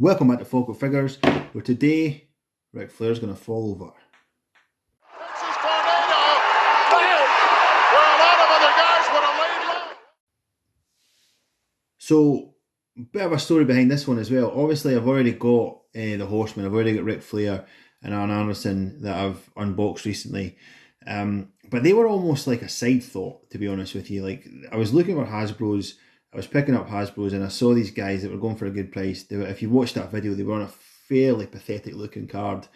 Welcome back to Focal Figures, where today Ric Flair's going to fall over. Texas tornado, right where a lot of other guys would have laid low. So, bit of a story behind this one as well. Obviously, I've already got the Horsemen, I've already got Ric Flair and Arn Anderson that I've unboxed recently. But they were almost like a side thought, to be honest with you. Like, I was looking for Hasbro's, I was picking up Hasbro's, and I saw these guys that were going for a good price. If you watched that video, they were on a fairly pathetic looking card.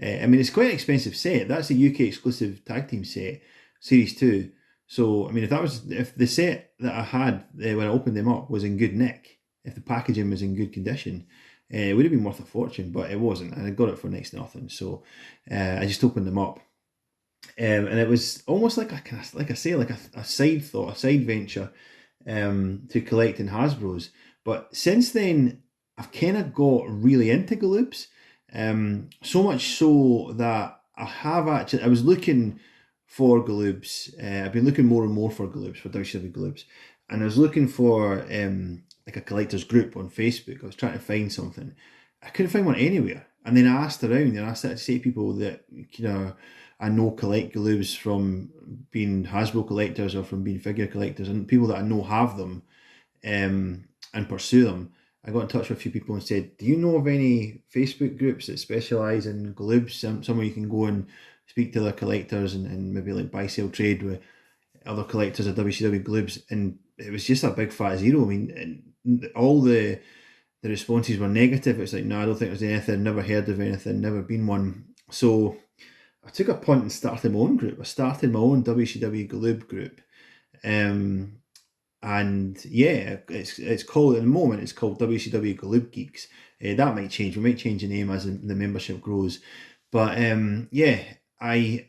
I mean, it's quite an expensive set. That's a UK exclusive tag team set, Series 2. So, I mean, if the set that I had when I opened them up was in good nick, if the packaging was in good condition, it would have been worth a fortune, but it wasn't, and I got it for next to nothing. So, I just opened them up. And it was almost like a side thought, a side venture to collecting Hasbro's. But since then, I've kind of got really into Galoobs. So much so that I was looking for Galoobs. I've been looking more and more for Galoobs, for WCW Galoobs. And I was looking for like a collector's group on Facebook. I was trying to find something. I couldn't find one anywhere. And then I asked around, and I started to say to people that, I know collect Galoobs from being Hasbro collectors or from being figure collectors, and people that I know have them and pursue them. I got in touch with a few people and said, do you know of any Facebook groups that specialise in Galoobs? Somewhere you can go and speak to other collectors and maybe like buy, sell, trade with other collectors of WCW Galoobs. And it was just a big fat zero. I mean, all the responses were negative. It's like, no, I don't think there's anything, never heard of anything, never been one. So I took a punt and started my own group. I started my own WCW Galoob group. And yeah, it's called, at the moment, it's called WCW Galoob Geeks. That might change. We might change the name as the membership grows. But yeah, I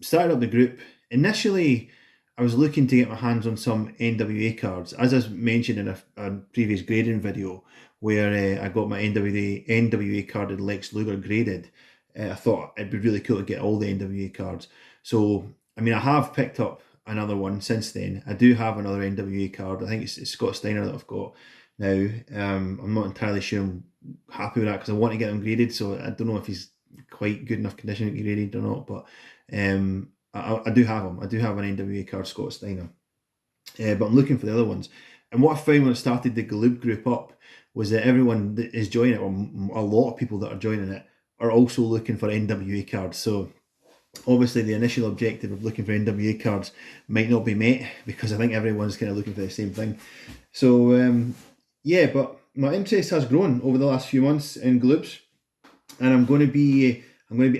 started up the group. Initially, I was looking to get my hands on some NWA cards, as I mentioned in a previous grading video, where I got my NWA carded Lex Luger graded. I thought it'd be really cool to get all the NWA cards. So, I mean, I have picked up another one since then. I do have another NWA card. I think it's Scott Steiner that I've got now. I'm not entirely sure I'm happy with that because I want to get him graded. So I don't know if he's quite good enough condition to get graded or not. But I do have him. I do have an NWA card, Scott Steiner. But I'm looking for the other ones. And what I found when I started the Galoob group up was that everyone that is joining it, or a lot of people that are joining it, are also looking for NWA cards. So obviously the initial objective of looking for NWA cards might not be met because I think everyone's kind of looking for the same thing. So yeah, but my interest has grown over the last few months in Galoobs, and I'm going to be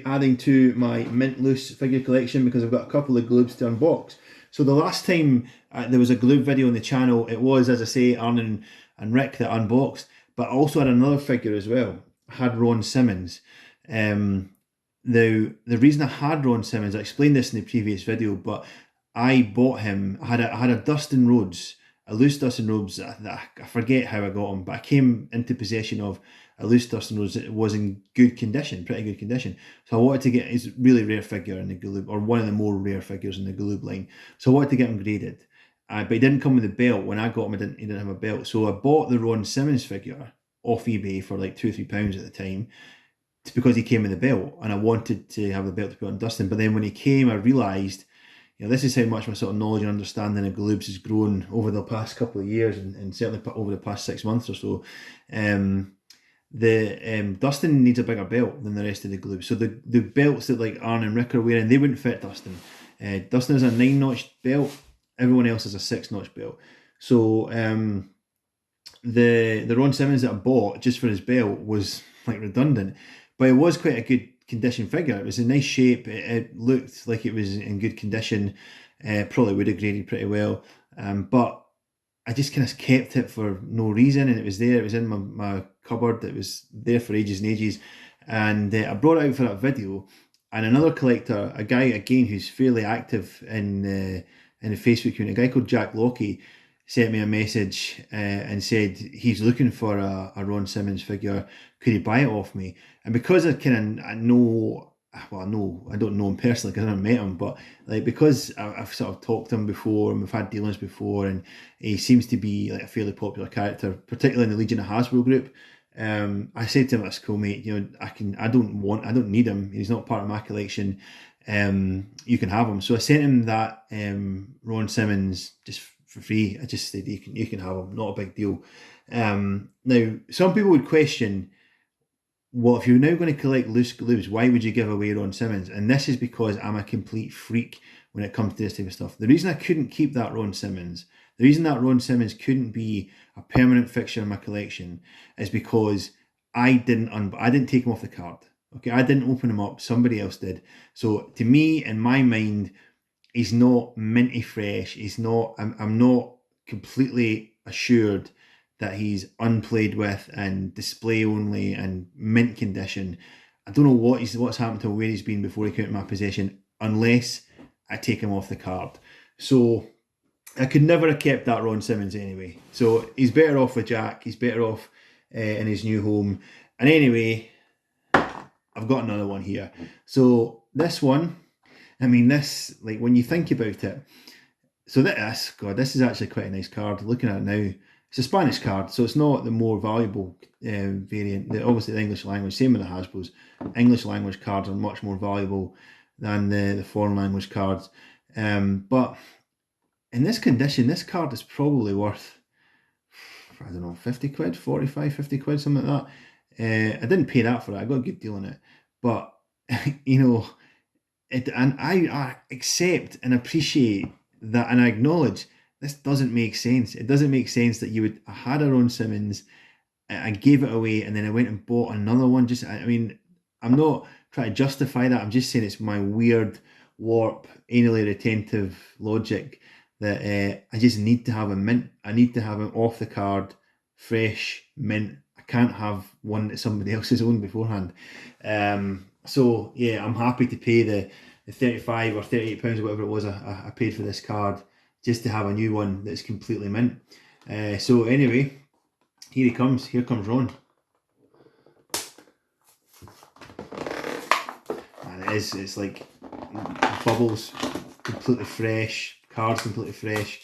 adding to my mint loose figure collection because I've got a couple of Galoobs to unbox. So the last time there was a Galoob video on the channel, it was, as I say, Arn and Rick that unboxed, but I also had another figure as well. I had Ron Simmons. The reason I had Ron Simmons, I explained this in the previous video, but I bought him. I had a Dustin Rhodes, a loose Dustin Rhodes. I forget how I got him, but I came into possession of a loose Dustin Rhodes that was in good condition, pretty good condition. So I wanted to get his really rare figure in the Galoob, or one of the more rare figures in the Galoob line. So I wanted to get him graded, but he didn't come with a belt. When I got him, he didn't have a belt. So I bought the Ron Simmons figure off eBay for like £2 or £3 at the time. It's because he came with a belt, and I wanted to have the belt to put on Dustin. But then when he came, I realised, this is how much my sort of knowledge and understanding of Galoobs has grown over the past couple of years, and certainly over the past 6 months or so. Dustin needs a bigger belt than the rest of the Galoobs. So the belts that like Arn and Rick are wearing, they wouldn't fit Dustin. Dustin has a 9-notch belt. Everyone else has a 6-notch belt. So the Ron Simmons that I bought just for his belt was like redundant. But it was quite a good condition figure. It was in nice shape. It looked like it was in good condition. Probably would have graded pretty well. But I just kind of kept it for no reason. And it was there. It was in my cupboard. It was there for ages and ages. And I brought it out for that video. And another collector, a guy, again, who's fairly active in the Facebook community, a guy called Jack Lockie, sent me a message and said he's looking for a Ron Simmons figure. Could he buy it off me? And because I don't know him personally because I never met him, but like because I've sort of talked to him before and we've had dealings before, and he seems to be like a fairly popular character, particularly in the Legion of Hasbro group. I said to my schoolmate, I don't need him. He's not part of my collection. You can have him. So I sent him that Ron Simmons just for free. I just said you can have him. Not a big deal. Now some people would question, well, if you're now going to collect loose Galoobs, why would you give away Ron Simmons? And this is because I'm a complete freak when it comes to this type of stuff. The reason I couldn't keep that Ron Simmons, the reason that Ron Simmons couldn't be a permanent fixture in my collection, is because I didn't take him off the card. Okay, I didn't open him up. Somebody else did. So to me, in my mind, he's not minty fresh. He's not. I'm not completely assured that he's unplayed with and display only and mint condition. I don't know what's happened to where he's been before he came into my possession, unless I take him off the card. So I could never have kept that Ron Simmons anyway. So he's better off with Jack. He's better off in his new home. And anyway, I've got another one here. So this one, I mean, this, like, when you think about it, so this is actually quite a nice card. Looking at it now, it's a Spanish card, so it's not the more valuable variant. Obviously, the English language, same with the Hasbros. English language cards are much more valuable than the foreign language cards. But in this condition, this card is probably worth, I don't know, 50 quid, 45, 50 quid, something like that. I didn't pay that for it. I got a good deal on it. But, and I accept and appreciate that, and I acknowledge this doesn't make sense. It doesn't make sense that I had a Ron Simmons, I gave it away, and then I went and bought another one. I'm not trying to justify that. I'm just saying it's my weird, warp, anally retentive logic that I just need to have a mint. I need to have him off the card, fresh, mint. I can't have one that somebody else has owned beforehand. So yeah, I'm happy to pay the 35 or 38 pounds or whatever it was I paid for this card, just to have a new one that's completely mint. So anyway, here he comes. Here comes Ron. And it's like bubbles, completely fresh, cards completely fresh.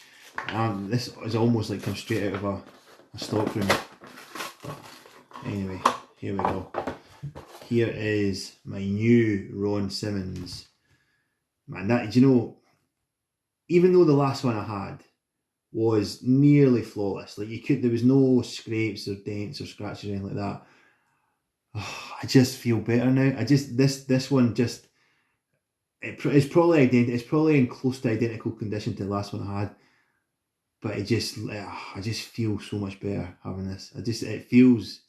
And this is almost like come straight out of a stock room. But anyway, here we go. Here is my new Ron Simmons. Man, even though the last one I had was nearly flawless, like there was no scrapes or dents or scratches or anything like that. Oh, I just feel better now. This one just, it's probably in close to identical condition to the last one I had, but I just feel so much better having this. It feels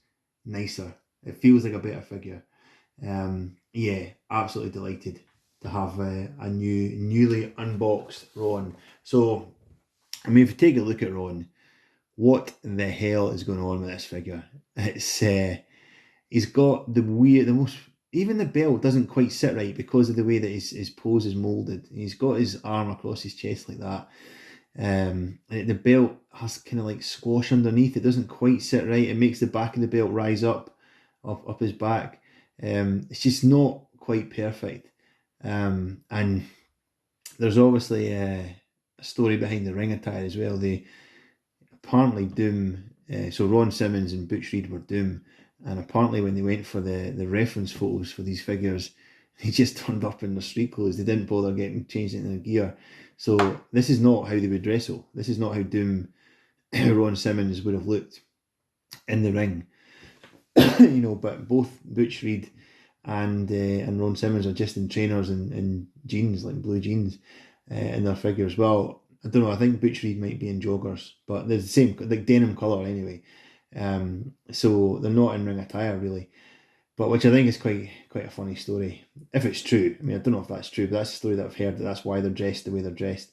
nicer. It feels like a better figure. Yeah, absolutely delighted to have a newly unboxed Ron. So, I mean, if you take a look at Ron, what the hell is going on with this figure? It's he's got even the belt doesn't quite sit right because of the way that his pose is molded. He's got his arm across his chest like that. The belt has kind of like squash underneath. It doesn't quite sit right. It makes the back of the belt rise up his back. It's just not quite perfect. And there's obviously a story behind the ring attire as well. They apparently Doom, so Ron Simmons and Butch Reed were Doom, and apparently when they went for the reference photos for these figures, they just turned up in their street clothes. They didn't bother getting changed into their gear. So this is not how they would wrestle. This is not how Doom Ron Simmons would have looked in the ring. But both Butch Reed and Ron Simmons are just in trainers and jeans, like blue jeans, in their figures. Well, I don't know, I think Butch Reed might be in joggers, but they're the same, like denim colour anyway. So they're not in ring attire really, but which I think is quite a funny story, if it's true. I mean, I don't know if that's true, but that's the story that I've heard, that's why they're dressed the way they're dressed,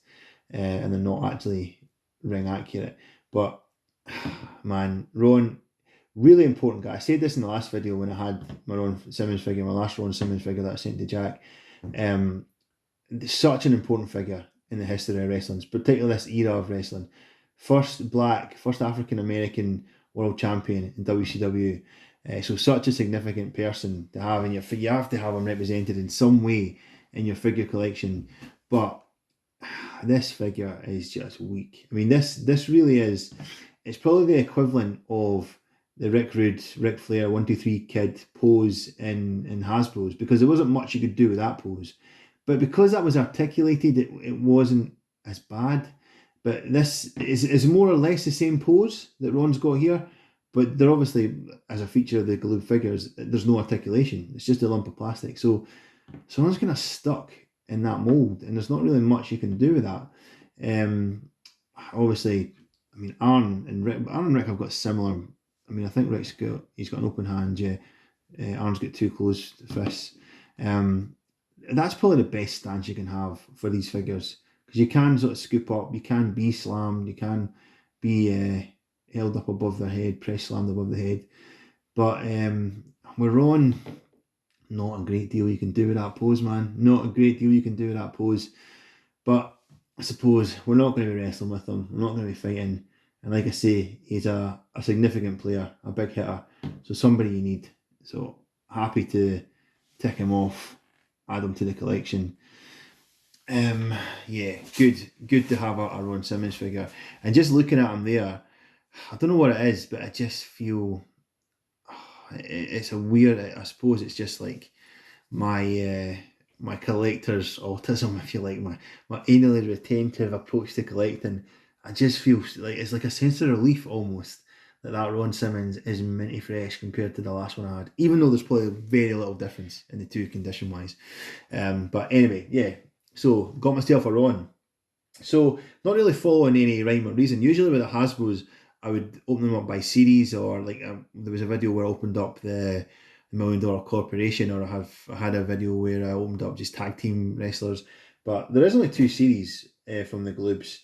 and they're not actually ring accurate. But man, Ron, really important guy. I said this in the last video when I had my Ron Simmons figure, my last Ron Simmons figure that I sent to Jack. Such an important figure in the history of wrestling, particularly this era of wrestling. First African American world champion in WCW. So such a significant person to have, and you have to have him represented in some way in your figure collection. But this figure is just weak. I mean, this really is. It's probably the equivalent of Ric Flair 1 2 3 kid pose in Hasbro's, because there wasn't much you could do with that pose. But because that was articulated, it wasn't as bad. But this is more or less the same pose that Ron's got here. But they're obviously, as a feature of the Galoob figures, there's no articulation. It's just a lump of plastic. So Ron's kind of stuck in that mold, and there's not really much you can do with that. Obviously, I mean, Aaron and Rick have got similar. I mean, I think he's got an open hand. Yeah, Aaron's got two closed fists. That's probably the best stance you can have for these figures, because you can sort of scoop up, you can be slammed, you can be held up above their head, press slammed above the head. But we're on. Not a great deal you can do with that pose, man. Not a great deal you can do with that pose. But I suppose we're not going to be wrestling with him. We're not going to be fighting. And like I say, he's a significant player, a big hitter. So somebody you need. So happy to tick him off, add him to the collection. Yeah, good to have a Ron Simmons figure. And just looking at him there, I don't know what it is, but I just feel it's a weird. I suppose it's just like my collector's autism, if you like, my anally retentive approach to collecting. I just feel like it's like a sense of relief almost that Ron Simmons is minty fresh compared to the last one I had, even though there's probably very little difference in the two condition wise. But anyway, yeah. So got myself a Ron. So not really following any rhyme or reason. Usually with the Hasbro's, I would open them up by series, or like there was a video where I opened up the $1 Million Corporation, or I had a video where I opened up just tag team wrestlers. But there is only two series from the Galoobs,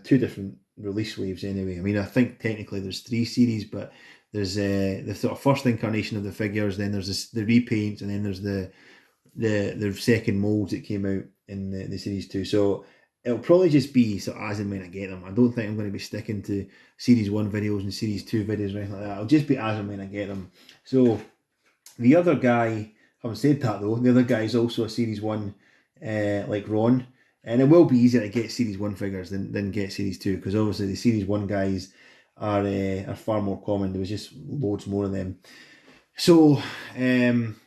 two different release waves anyway. I mean, I think technically there's three series, but there's the sort of first incarnation of the figures, then there's the repaints, and then there's the second molds that came out in the series two. So it'll probably just be sort of as and when I get them. I don't think I'm going to be sticking to series 1 videos and series 2 videos or anything like that. It'll just be as and when I get them. So the other guy, having said that though, the other guy is also a series 1 like Ron. And it will be easier to get series 1 figures than get series 2, because obviously the series 1 guys are far more common. There was just loads more of them. So unlike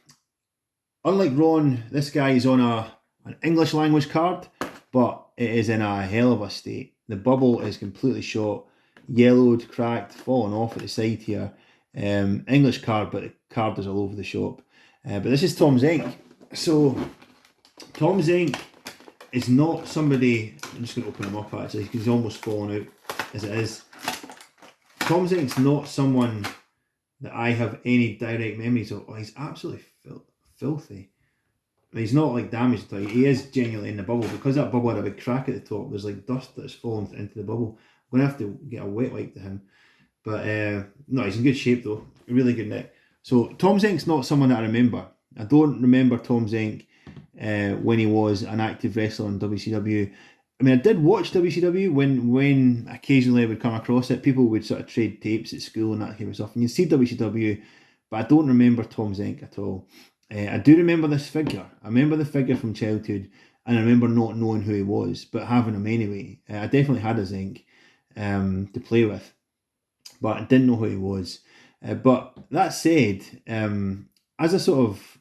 Ron, this guy is on an English language card, but it is in a hell of a state. The bubble is completely shot, yellowed, cracked, fallen off at the side here. English card, but the card is all over the shop. But this is Tom Zenk. So Tom Zenk is not somebody. I'm just going to open him up actually, because he's almost fallen out as it is. Tom Zenk's not someone that I have any direct memories of. Oh, he's absolutely filthy. He's not like damaged. He is genuinely in the bubble, because that bubble had a big crack at the top. There's like dust that's fallen into the bubble. I'm gonna have to get a wet wipe to him. But no, he's in good shape though. Really good neck. So Tom Zenk's not someone that I remember. I don't remember Tom Zenk when he was an active wrestler in WCW. I mean, I did watch WCW when occasionally I would come across it. People would sort of trade tapes at school and that kind of stuff. And you'd see WCW, but I don't remember Tom Zenk at all. I do remember this figure. I remember the figure from childhood, and I remember not knowing who he was, but having him anyway. I definitely had a Zenk to play with, but I didn't know who he was. But that said, as a sort of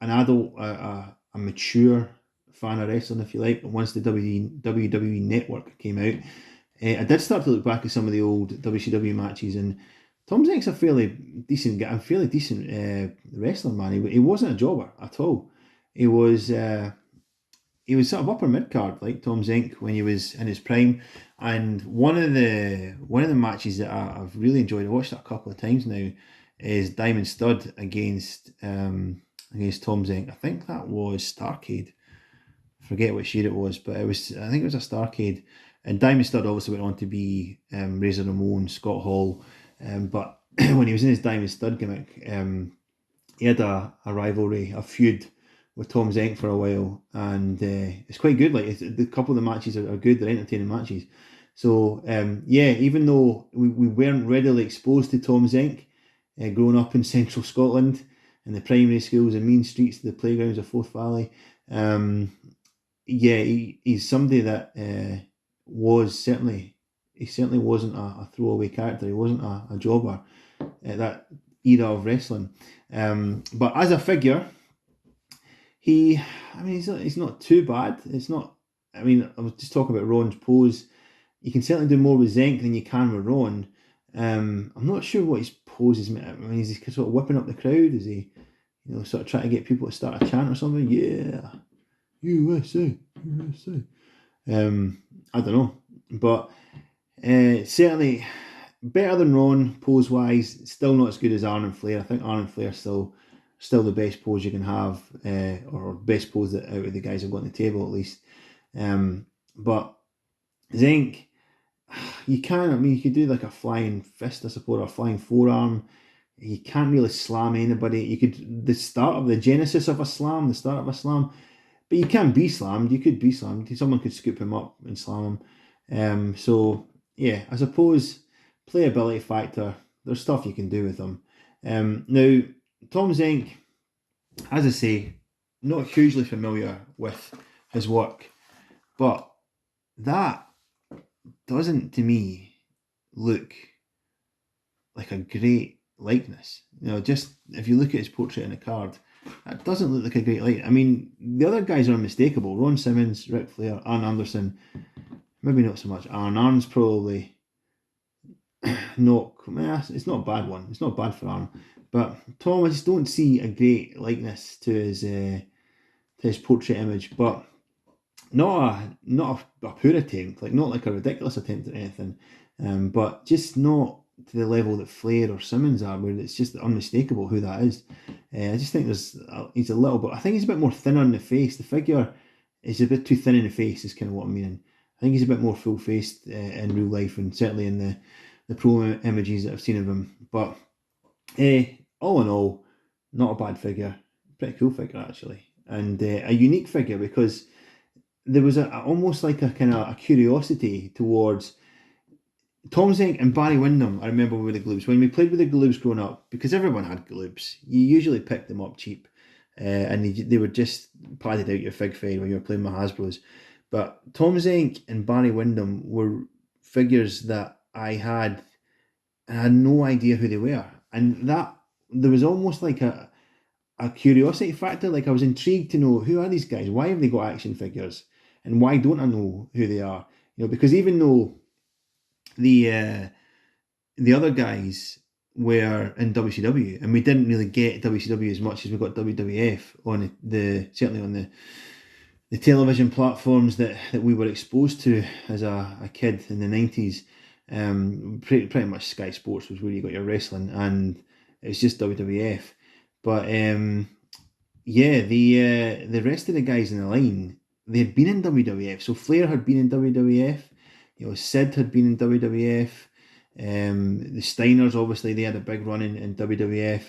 an adult, a mature fan of wrestling, if you like, once the WWE Network came out, I did start to look back at some of the old WCW matches, and Tom Zenk's a fairly decent guy, a fairly decent wrestler, man. He wasn't a jobber at all. He was sort of upper mid card like Tom Zenk when he was in his prime. And one of the matches that I've really enjoyed, I watched it a couple of times now, is Diamond Stud against Tom Zenk. I think that was Starrcade. I forget which year it was, but I think it was a Starrcade. And Diamond Stud obviously went on to be Razor Ramon, Scott Hall. But when he was in his Diamond Stud gimmick, he had a rivalry, a feud with Tom Zenk for a while, and it's quite good. Like the couple of the matches are good; they're entertaining matches. So yeah, even though we weren't readily exposed to Tom Zenk, growing up in central Scotland, in the primary schools and mean streets to the playgrounds of Forth Valley, yeah, he's somebody that was certainly. He certainly wasn't a throwaway character. He wasn't a jobber. that era of wrestling. But as a figure, he's not too bad. It's not. I mean, I was just talking about Ron's pose. You can certainly do more with Zenk than you can with Ron. I'm not sure what his pose is. I mean, is he sort of whipping up the crowd? Is he, sort of trying to get people to start a chant or something? Yeah, USA, USA. I don't know, but certainly better than Ron pose wise. Still not as good as Arn and Flair. I think Arn and Flair still the best pose you can have, or best pose that out of the guys have got on the table at least. But Zenk, you can. I mean, you could do like a flying fist, I suppose, or a flying forearm. You can't really slam anybody. You could the start of the genesis of a slam, the start of a slam. But you can be slammed. You could be slammed. Someone could scoop him up and slam him. So yeah, I suppose playability factor. There's stuff you can do with him. Now Tom Zenk, as I say, not hugely familiar with his work, but that doesn't to me look like a great likeness. Just if you look at his portrait in a card, that doesn't look like a great likeness. I mean, the other guys are unmistakable. Ron Simmons, Ric Flair, Arn Anderson, maybe not so much Arn. Arn's probably not. It's not a bad one. It's not bad for Arn, but Tom, I just don't see a great likeness to his portrait image. But not a poor attempt, like not like a ridiculous attempt at anything, but just not to the level that Flair or Simmons are, where it's just unmistakable who that is. I just think he's a little bit. I think he's a bit more thinner in the face. The figure is a bit too thin in the face, is kind of what I'm meaning. I think he's a bit more full faced in real life, and certainly in the pro images that I've seen of him. But all in all, not a bad figure. Pretty cool figure actually, and a unique figure because there was almost like a kind of a curiosity towards Tom Zenk and Barry Windham. I remember with the Galoobs, when we played with the Galoobs growing up, because everyone had Galoobs, you usually picked them up cheap, and they were just padded out your fig fed when you were playing with Hasbro's. But Tom Zenk and Barry Windham were figures that I had no idea who they were, and that there was almost like a curiosity factor. Like I was intrigued to know, who are these guys? Why have they got action figures? And why don't I know who they are? Because even though the other guys were in WCW, and we didn't really get WCW as much as we got WWF on certainly on the television platforms that we were exposed to as a kid in the 90s. Pretty much Sky Sports was where you got your wrestling, and it's just WWF. But yeah, the rest of the guys in the line, they had been in WWF. So Flair had been in WWF. Sid had been in WWF. The Steiners, obviously, they had a big run in WWF.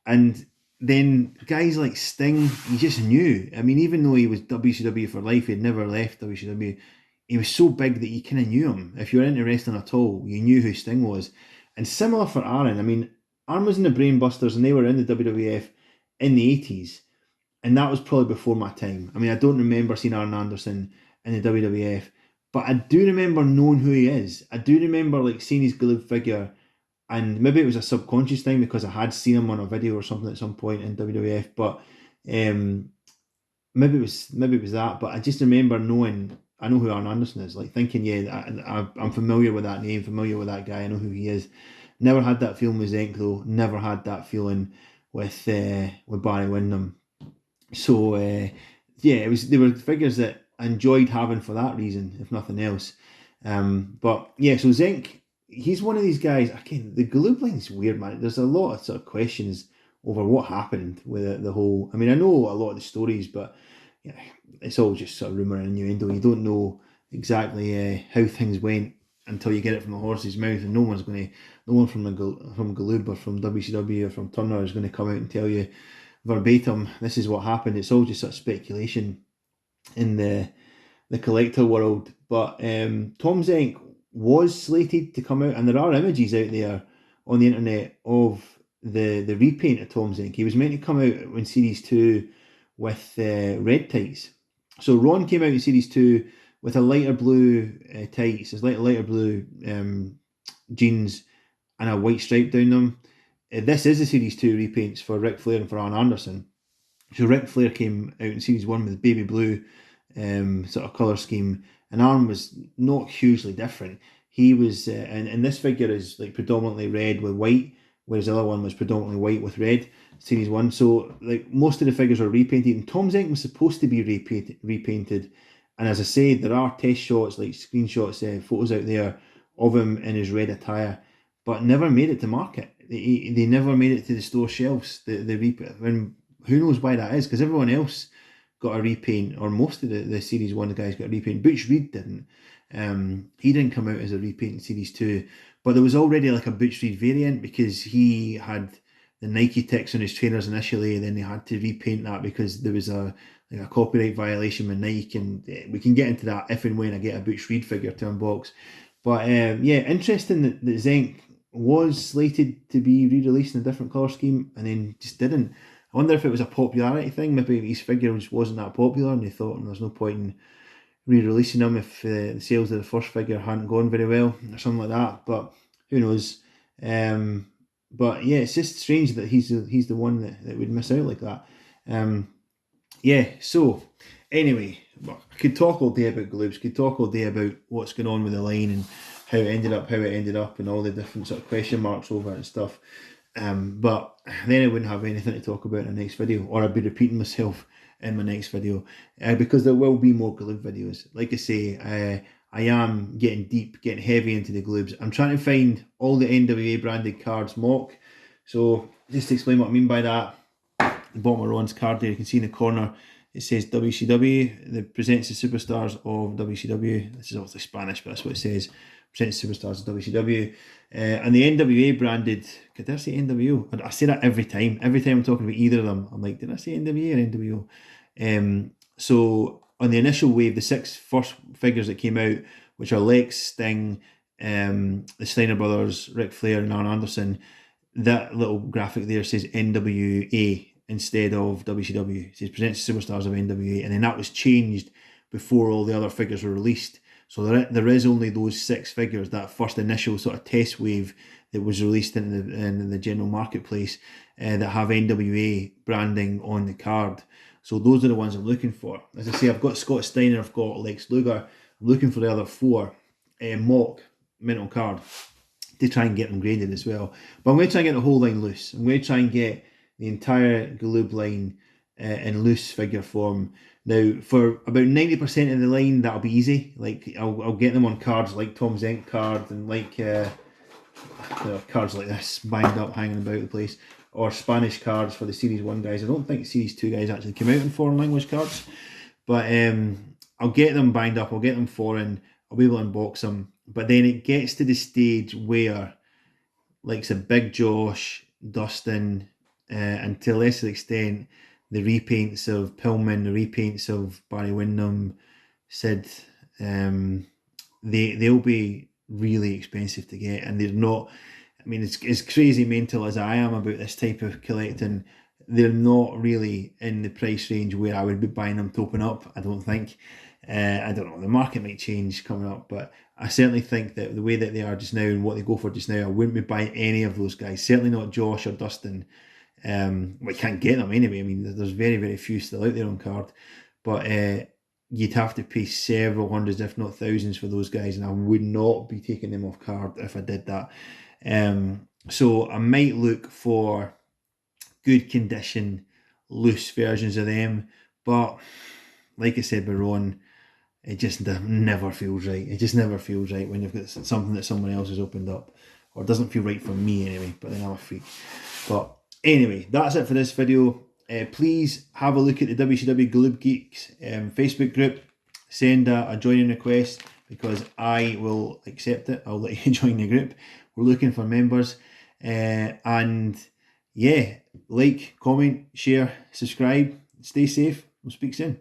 And then guys like Sting, you just knew. I mean, even though he was WCW for life, he'd never left WCW. He was so big that you kind of knew him. If you were into wrestling at all, you knew who Sting was. And similar for Arn. I mean, Arn was in the Brainbusters, and they were in the WWF in the 80s. And that was probably before my time. I mean, I don't remember seeing Arn Anderson in the WWF, but I do remember knowing who he is. I do remember like seeing his Galoob figure, and maybe it was a subconscious thing because I had seen him on a video or something at some point in WWF. But maybe it was that. But I just remember knowing, I know who Arn Anderson is. Like thinking, yeah, I'm familiar with that name, familiar with that guy. I know who he is. Never had that feeling with Zenk though. Never had that feeling with Barry Windham. So yeah, they were figures that I enjoyed having for that reason, if nothing else. But yeah, so Zenk, he's one of these guys. Again, the Galoob line is weird, man. There's a lot of sort of questions over what happened with the whole. I mean, I know a lot of the stories, but yeah, it's all just sort of rumor and innuendo. You don't know exactly how things went until you get it from the horse's mouth, and no one from Galoob or from WCW or from Turner is going to come out and tell you verbatim, this is what happened. It's all just sort of speculation in the collector world. But Tom Zenk was slated to come out, and there are images out there on the internet of the repaint of Tom Zenk. He was meant to come out in Series 2 with red tights. So Ron came out in Series 2 with a lighter blue tights, his lighter blue jeans, and a white stripe down them. this is the Series 2 repaints for Ric Flair and for Arn Anderson. So Ric Flair came out in Series 1 with baby blue sort of colour scheme, and Arn was not hugely different. He was, and this figure is like predominantly red with white, whereas the other one was predominantly white with red, Series 1. So like most of the figures are repainted, and Tom Zenk was supposed to be repainted. And as I said, there are test shots, like screenshots, photos out there of him in his red attire, but never made it to market. They never made it to the store shelves. And who knows why that is? Because everyone else got a repaint, or most of the Series 1 guys got a repaint. Butch Reed didn't. He didn't come out as a repaint in Series 2, but there was already like a Butch Reed variant because he had the Nike ticks on his trainers initially, and then they had to repaint that because there was a copyright violation with Nike, and we can get into that if and when I get a Butch Reed figure to unbox. But yeah, interesting that Zenk was slated to be re-released in a different colour scheme and then just didn't. I wonder if it was a popularity thing. Maybe his figure just wasn't that popular and they thought there's no point in re-releasing him if the sales of the first figure hadn't gone very well or something like that. But who knows? But yeah, it's just strange that he's the one that would miss out like that. Yeah, so anyway, I could talk all day about Galoobs, could talk all day about what's going on with the line and how it ended up and all the different sort of question marks over it and stuff. But then I wouldn't have anything to talk about in the next video, or I'd be repeating myself in my next video, because there will be more Galoob videos. Like I say, I am getting deep, getting heavy into the Galoobs. I'm trying to find all the NWA branded cards mock. So just to explain what I mean by that, the bottom of Ron's card there, you can see in the corner, it says WCW, that presents the superstars of WCW. This is obviously Spanish, but that's what it says. Presents superstars of WCW. And the NWA branded, did I say NWO? I say that every time. Every time I'm talking about either of them, I'm like, did I say NWA or NWO? So on the initial wave, the 6 first figures that came out, which are Lex, Sting, the Steiner brothers, Ric Flair and Arn Anderson, that little graphic there says NWA instead of WCW. It says presents superstars of NWA, and then that was changed before all the other figures were released. So there is only those 6 figures, that first initial sort of test wave that was released in the general marketplace, that have NWA branding on the card. So those are the ones I'm looking for. As I say, I've got Scott Steiner, I've got Lex Luger. I'm looking for the other 4 mock mint on card to try and get them graded as well. But I'm going to try and get the whole line loose. I'm going to try and get the entire Galoob line in loose figure form. Now, for about 90% of the line, that'll be easy. Like, I'll get them on cards like Tom Zenk card and like cards like this, banged up, hanging about the place. Or Spanish cards for the Series 1 guys. I don't think Series 2 guys actually came out in foreign language cards. But I'll get them banged up, I'll get them foreign, I'll be able to unbox them. But then it gets to the stage where, like, say, Big Josh, Dustin, and to a lesser extent, the repaints of Pillman, the repaints of Barry Windham, Sid, they'll be really expensive to get, and they're not. I mean, it's as crazy mental as I am about this type of collecting. They're not really in the price range where I would be buying them to open up, I don't think. I don't know, the market might change coming up, but I certainly think that the way that they are just now and what they go for just now, I wouldn't be buying any of those guys. Certainly not Josh or Dustin. We can't get them anyway. I mean, there's very, very few still out there on card, but you'd have to pay several hundreds, if not thousands, for those guys, and I would not be taking them off card if I did that. So I might look for good condition, loose versions of them, but like I said, Baron, it just never feels right. It just never feels right when you've got something that someone else has opened up, or it doesn't feel right for me anyway, but then I'm a freak. But anyway, that's it for this video. Please have a look at the WCW Galoob Geeks Facebook group. Send a joining request because I will accept it. I'll let you join the group. We're looking for members. And yeah, like, comment, share, subscribe. Stay safe. We'll speak soon.